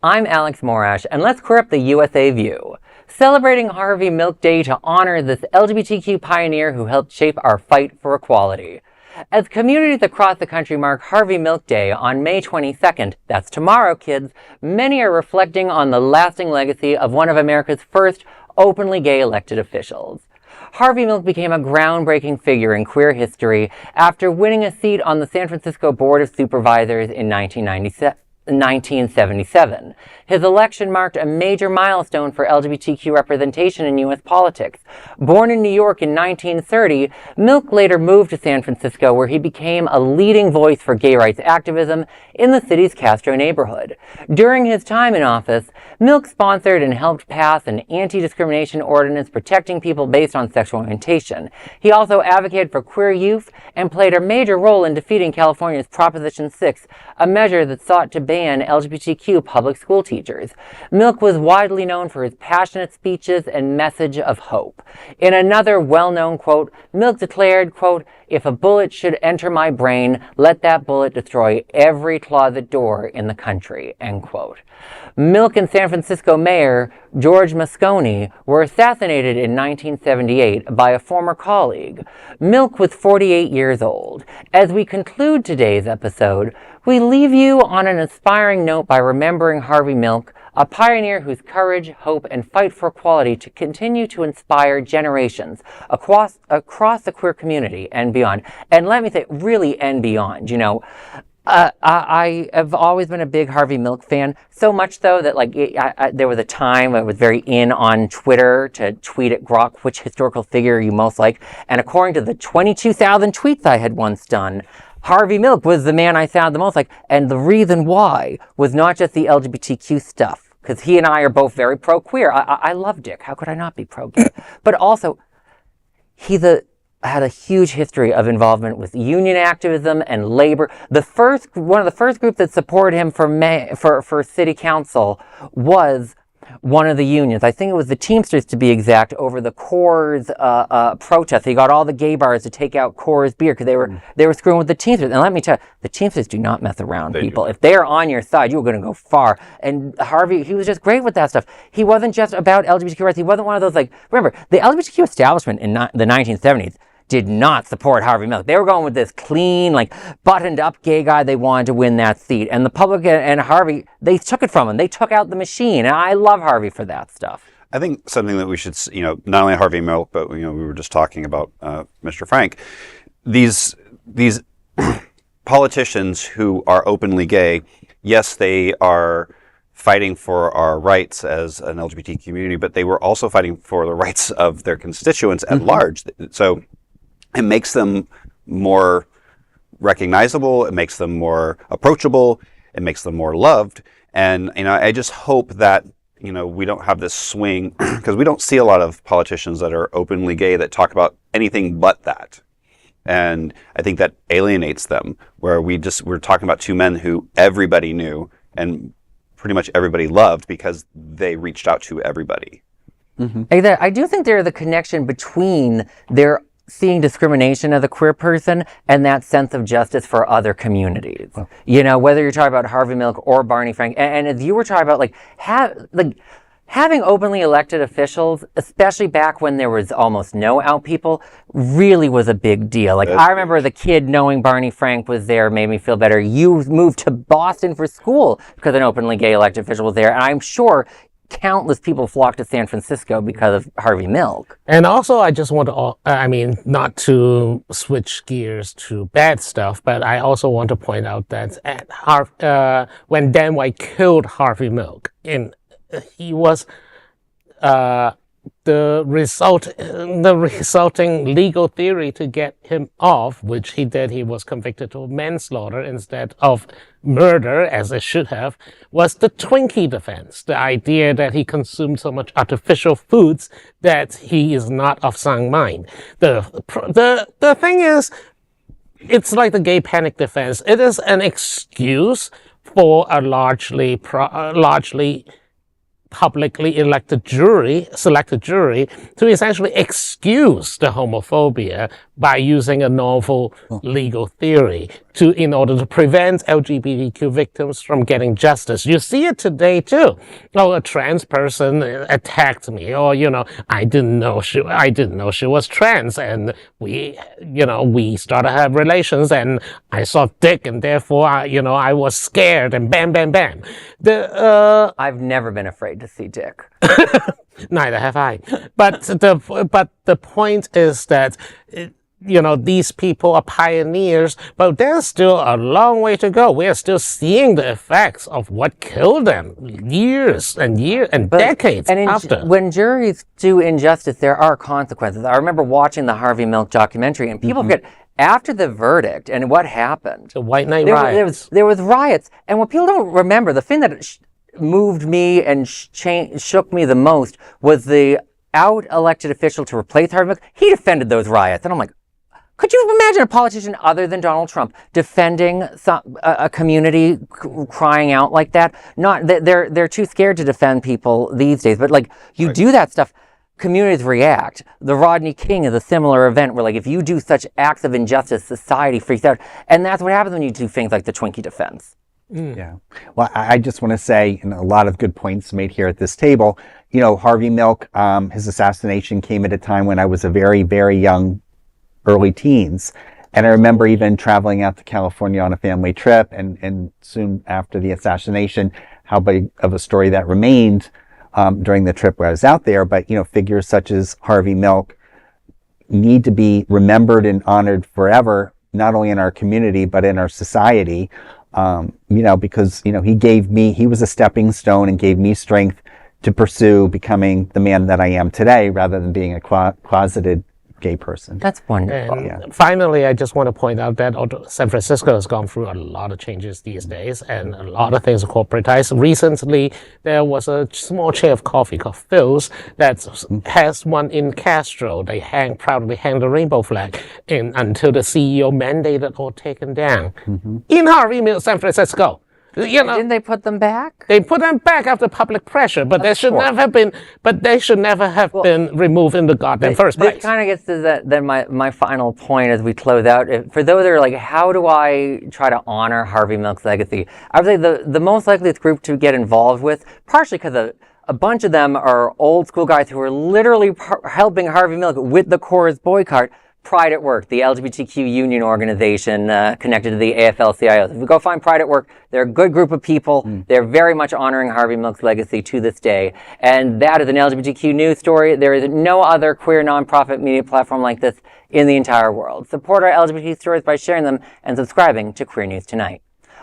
I'm Alex Morash, and let's queer up the USA View. Celebrating Harvey Milk Day to honor this LGBTQ pioneer who helped shape our fight for equality. As communities across the country mark Harvey Milk Day on May 22nd, that's tomorrow, kids, many are reflecting on the lasting legacy of one of America's first openly gay elected officials. Harvey Milk became a groundbreaking figure in queer history after winning a seat on the San Francisco Board of Supervisors in 1977. His election marked a major milestone for LGBTQ representation in U.S. politics. Born in New York in 1930, Milk later moved to San Francisco, where he became a leading voice for gay rights activism in the city's Castro neighborhood. During his time in office, Milk sponsored and helped pass an anti-discrimination ordinance protecting people based on sexual orientation. He also advocated for queer youth and played a major role in defeating California's Proposition 6, a measure that sought to ban LGBTQ public school teachers. Milk was widely known for his passionate speeches and message of hope. In another well-known quote, Milk declared, quote, "If a bullet should enter my brain, let that bullet destroy every closet door in the country," end quote. Milk and San Francisco Mayor George Moscone were assassinated in 1978 by a former colleague. Milk was 48 years old. As we conclude today's episode, we leave you on an inspiring note by remembering Harvey Milk, a pioneer whose courage, hope, and fight for equality to continue to inspire generations across the queer community and beyond. And let me say, really and beyond, you know. I have always been a big Harvey Milk fan, so much so that there was a time when it was very in on Twitter to tweet at Grok which historical figure you most like, and according to the 22,000 tweets I had once done, Harvey Milk was the man I found the most like, and the reason why was not just the LGBTQ stuff, because he and I are both very pro-queer. I love Dick. How could I not be pro-gay? But also, he had a huge history of involvement with union activism and labor. One of the first groups that supported him for city council was one of the unions. I think it was the Teamsters, to be exact, over the Coors protest. He got all the gay bars to take out Coors beer because they were screwing with the Teamsters. And let me tell you, the Teamsters do not mess around, people. If they are on your side, you're going to go far. And Harvey, he was just great with that stuff. He wasn't just about LGBTQ rights. He wasn't one of those, remember, the LGBTQ establishment in the 1970s did not support Harvey Milk. They were going with this clean, buttoned-up gay guy. They wanted to win that seat. And the public and Harvey, they took it from him. They took out the machine. And I love Harvey for that stuff. I think something that we should, not only Harvey Milk, but, we were just talking about Mr. Frank. These politicians who are openly gay, yes, they are fighting for our rights as an LGBT community, but they were also fighting for the rights of their constituents at large. So it makes them more recognizable. It makes them more approachable. It makes them more loved. And, I just hope that, we don't have this swing, because we don't see a lot of politicians that are openly gay that talk about anything but that. And I think that alienates them, where we're talking about two men who everybody knew and pretty much everybody loved because they reached out to everybody. Mm-hmm. I do think there's a connection between their seeing discrimination as a queer person and that sense of justice for other communities. Oh. Whether you're talking about Harvey Milk or Barney Frank, and as you were talking about, having openly elected officials, especially back when there was almost no out people, really was a big deal. I remember as a kid knowing Barney Frank was there made me feel better. You moved to Boston for school because an openly gay elected official was there, and I'm sure countless people flocked to San Francisco because of Harvey Milk. And also, I just want to, not to switch gears to bad stuff, but I also want to point out that when Dan White killed Harvey Milk, he was the resulting legal theory to get him off, which he did. He was convicted of manslaughter instead of murder, as it should have, was the Twinkie defense. The idea that he consumed so much artificial foods that he is not of sound mind. The thing is, it's like the gay panic defense. It is an excuse for a largely publicly selected jury to essentially excuse the homophobia by using a novel legal theory in order to prevent LGBTQ victims from getting justice. You see it today too. Oh, a trans person attacked me, or I didn't know she was trans, and we started to have relations, and I saw dick, and therefore I was scared, and bam, bam, bam. I've never been afraid to see dick. Neither have I. But the point is that these people are pioneers, but there's still a long way to go. We are still seeing the effects of what killed them years and decades after. When juries do injustice, there are consequences. I remember watching the Harvey Milk documentary, and people forget, after the verdict and what happened, the White Night riots. There was riots, and what people don't remember, the thing that moved me and shook me the most was the out-elected official to replace Harvey Milk. He defended those riots, and I'm like, could you imagine a politician other than Donald Trump defending a community crying out like that? They're too scared to defend people these days. But you do that stuff, communities react. The Rodney King is a similar event where if you do such acts of injustice, society freaks out, and that's what happens when you do things like the Twinkie defense. Yeah. Well, I just want to say, a lot of good points made here at this table. Harvey Milk, his assassination came at a time when I was a very, very young, early teens. And I remember even traveling out to California on a family trip, and soon after the assassination, how big of a story that remained during the trip where I was out there. But, figures such as Harvey Milk need to be remembered and honored forever, not only in our community, but in our society. Because, he was a stepping stone and gave me strength to pursue becoming the man that I am today, rather than being a closeted gay person. That's wonderful. And finally, I just want to point out that San Francisco has gone through a lot of changes these days, and a lot of things are corporatized. Recently, there was a small chain of coffee called Phil's that has one in Castro. They proudly hang the rainbow flag until the CEO mandated or taken down. In Harvey Milk, San Francisco. Didn't they put them back? They put them back after public pressure, but they should never have been. But they should never have been removed in the goddamn first place. This kind of gets to then my final point as we close out. For those that are how do I try to honor Harvey Milk's legacy? I would say the most likeliest group to get involved with, partially because a bunch of them are old school guys who are literally helping Harvey Milk with the Coors boycott. Pride at Work, the LGBTQ union organization connected to the AFL-CIO. If we go find Pride at Work, they're a good group of people. They're very much honoring Harvey Milk's legacy to this day. And that is an LGBTQ news story. There is no other queer nonprofit media platform like this in the entire world. Support our LGBT stories by sharing them and subscribing to Queer News Tonight.